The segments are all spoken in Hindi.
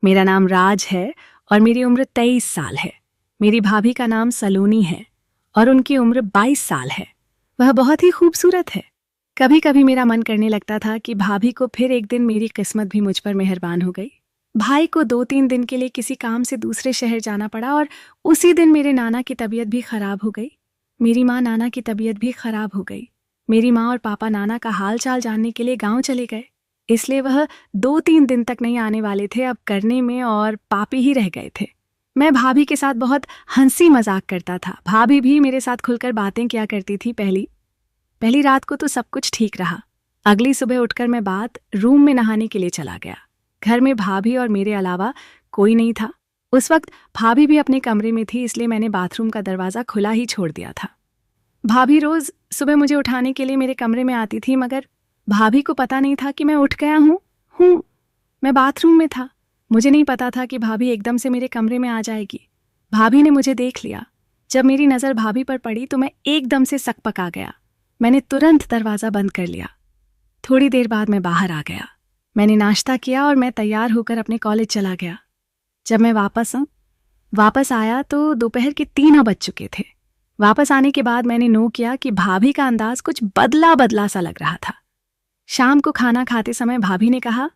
मेरा नाम राज है और मेरी उम्र 23 साल है। मेरी भाभी का नाम सलोनी है और उनकी उम्र 22 साल है। वह बहुत ही खूबसूरत है। कभी कभी मेरा मन करने लगता था कि भाभी को फिर एक दिन मेरी किस्मत भी मुझ पर मेहरबान हो गई। भाई को 2-3 दिन के लिए किसी काम से दूसरे शहर जाना पड़ा और उसी दिन मेरे नाना की तबीयत भी खराब हो गई। मेरी माँ नाना की तबीयत भी खराब हो गई। मेरी माँ और पापा नाना का हाल चाल जानने के लिए गांव चले गए, इसलिए वह 2-3 दिन तक नहीं आने वाले थे। अब करने में और पापी ही रह गए थे। मैं भाभी के साथ बहुत हंसी मजाक करता था। भाभी भी मेरे साथ खुलकर बातें किया करती थी। पहली रात को तो सब कुछ ठीक रहा। अगली सुबह उठकर मैं बात रूम में नहाने के लिए चला गया। घर में भाभी और मेरे अलावा कोई नहीं था। उस वक्त भाभी भी अपने कमरे में थी, इसलिए मैंने बाथरूम का दरवाज़ा खुला ही छोड़ दिया था। भाभी रोज़ सुबह मुझे उठाने के लिए मेरे कमरे में आती थी, मगर भाभी को पता नहीं था कि मैं उठ गया हूँ। मैं बाथरूम में था। मुझे नहीं पता था कि भाभी एकदम से मेरे कमरे में आ जाएगी। भाभी ने मुझे देख लिया। जब मेरी नज़र भाभी पर पड़ी तो मैं एकदम से सकपका गया। मैंने तुरंत दरवाज़ा बंद कर लिया। थोड़ी देर बाद मैं बाहर आ गया। मैंने नाश्ता किया और मैं तैयार होकर अपने कॉलेज चला गया। जब मैं वापस आया तो दोपहर के 3 बज चुके थे। वापस आने के बाद मैंने नोट किया कि भाभी का अंदाज कुछ बदला सा लग रहा था। शाम को खाना खाते समय भाभी ने कहा,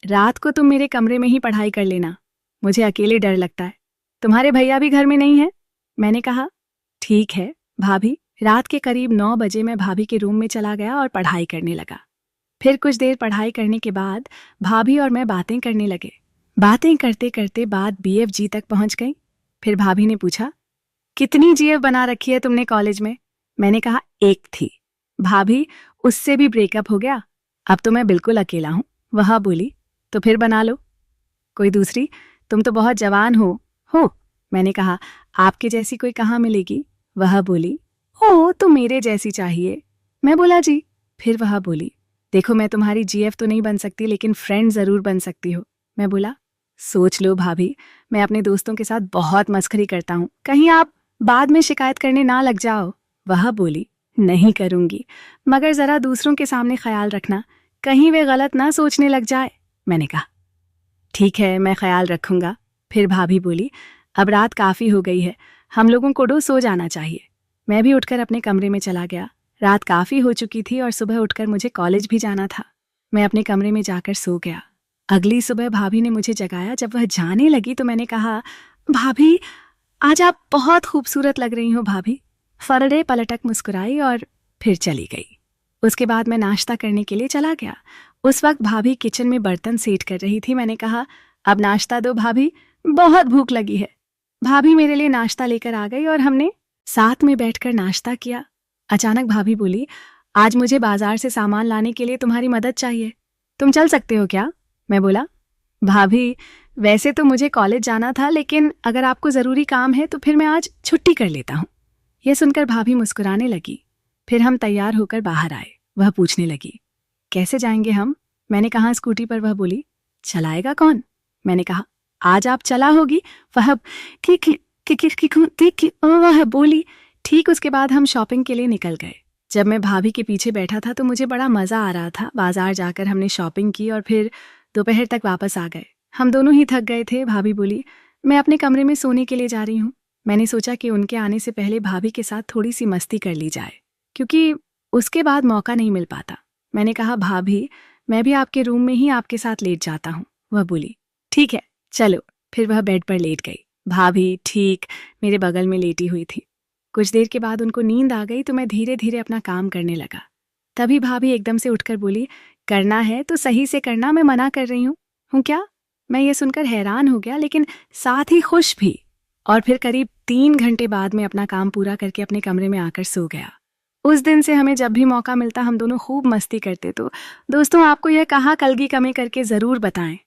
रात को तुम मेरे कमरे में ही पढ़ाई कर लेना, मुझे अकेले डर लगता है। तुम्हारे भैया भी घर में नहीं है? मैंने कहा, ठीक है भाभी। रात के करीब 9 बजे मैं भाभी के रूम में चला गया और पढ़ाई करने लगा। फिर कुछ देर पढ़ाई करने के बाद भाभी और मैं बातें करने लगे। बातें करते करते बात BFG तक पहुंच गई। फिर भाभी ने पूछा, कितनी GF बना रखी है तुमने कॉलेज में? मैंने कहा, 1 थी। भाभी, उससे भी ब्रेकअप हो गया, अब तो मैं बिल्कुल अकेला हूं। वह बोली, तो फिर बना लो कोई दूसरी, तुम तो बहुत जवान हो। मैंने कहा, आपके जैसी कोई कहाँ मिलेगी? वह बोली, ओ तो मेरे जैसी चाहिए। मैं बोला, जी। फिर वह बोली, देखो मैं तुम्हारी GF तो नहीं बन सकती, लेकिन फ्रेंड जरूर बन सकती हो। मैं बोला, सोच लो भाभी, मैं अपने दोस्तों के साथ बहुत मस्खरी करता हूँ, कहीं आप बाद में शिकायत करने ना लग जाओ। वह बोली, नहीं करूंगी, मगर जरा दूसरों के सामने ख्याल रखना, कहीं वे गलत ना सोचने लग जाए। मैंने कहा, ठीक है, मैं ख्याल रखूंगा। फिर भाभी बोली, अब रात काफ़ी हो गई है, हम लोगों को सो जाना चाहिए। मैं भी उठकर अपने कमरे में चला गया। रात काफ़ी हो चुकी थी और सुबह उठकर मुझे कॉलेज भी जाना था। मैं अपने कमरे में जाकर सो गया। अगली सुबह भाभी ने मुझे जगाया। जब वह जाने लगी तो मैंने कहा, भाभी, आज आप बहुत खूबसूरत लग रही हो भाभी। फरडे पलटक मुस्कुराई और फिर चली गई। उसके बाद मैं नाश्ता करने के लिए चला गया। उस वक्त भाभी किचन में बर्तन सेट कर रही थी। मैंने कहा, अब नाश्ता दो भाभी, बहुत भूख लगी है। भाभी मेरे लिए नाश्ता लेकर आ गई और हमने साथ में बैठकर नाश्ता किया। अचानक भाभी बोली, आज मुझे बाजार से सामान लाने के लिए तुम्हारी मदद चाहिए, तुम चल सकते हो क्या? मैं बोला, भाभी, वैसे तो मुझे कॉलेज जाना था, लेकिन अगर आपको ज़रूरी काम है तो फिर मैं आज छुट्टी कर लेता हूँ। यह सुनकर भाभी मुस्कुराने लगी। फिर हम तैयार होकर बाहर आए। वह पूछने लगी, कैसे जाएंगे हम? मैंने कहा, स्कूटी पर। वह बोली, चलाएगा कौन? मैंने कहा, आज आप चला होगी। वह वह बोली, ठीक। उसके बाद हम शॉपिंग के लिए निकल गए। जब मैं भाभी के पीछे बैठा था तो मुझे बड़ा मज़ा आ रहा था। बाजार जाकर हमने शॉपिंग की और फिर दोपहर तक वापस आ गए। हम दोनों ही थक गए थे। भाभी बोली, मैं अपने कमरे में सोने के लिए जा रही हूँ। मैंने सोचा कि उनके आने से पहले भाभी के साथ थोड़ी सी मस्ती कर ली जाए, क्योंकि उसके बाद मौका नहीं मिल पाता। मैंने कहा, भाभी, मैं भी आपके रूम में ही आपके साथ लेट जाता हूँ। वह बोली, ठीक है, चलो। फिर वह बेड पर लेट गई। भाभी ठीक मेरे बगल में लेटी हुई थी। कुछ देर के बाद उनको नींद आ गई तो मैं धीरे धीरे अपना काम करने लगा। तभी भाभी एकदम से उठकर बोली, करना है तो सही से करना, मैं मना कर रही हूँ क्या? मैं ये सुनकर हैरान हो गया, लेकिन साथ ही खुश भी। और फिर करीब 3 घंटे बाद में अपना काम पूरा करके अपने कमरे में आकर सो गया। उस दिन से हमें जब भी मौका मिलता हम दोनों खूब मस्ती करते। तो दोस्तों, आपको यह कहाँ कलगी कमी करके ज़रूर बताएं।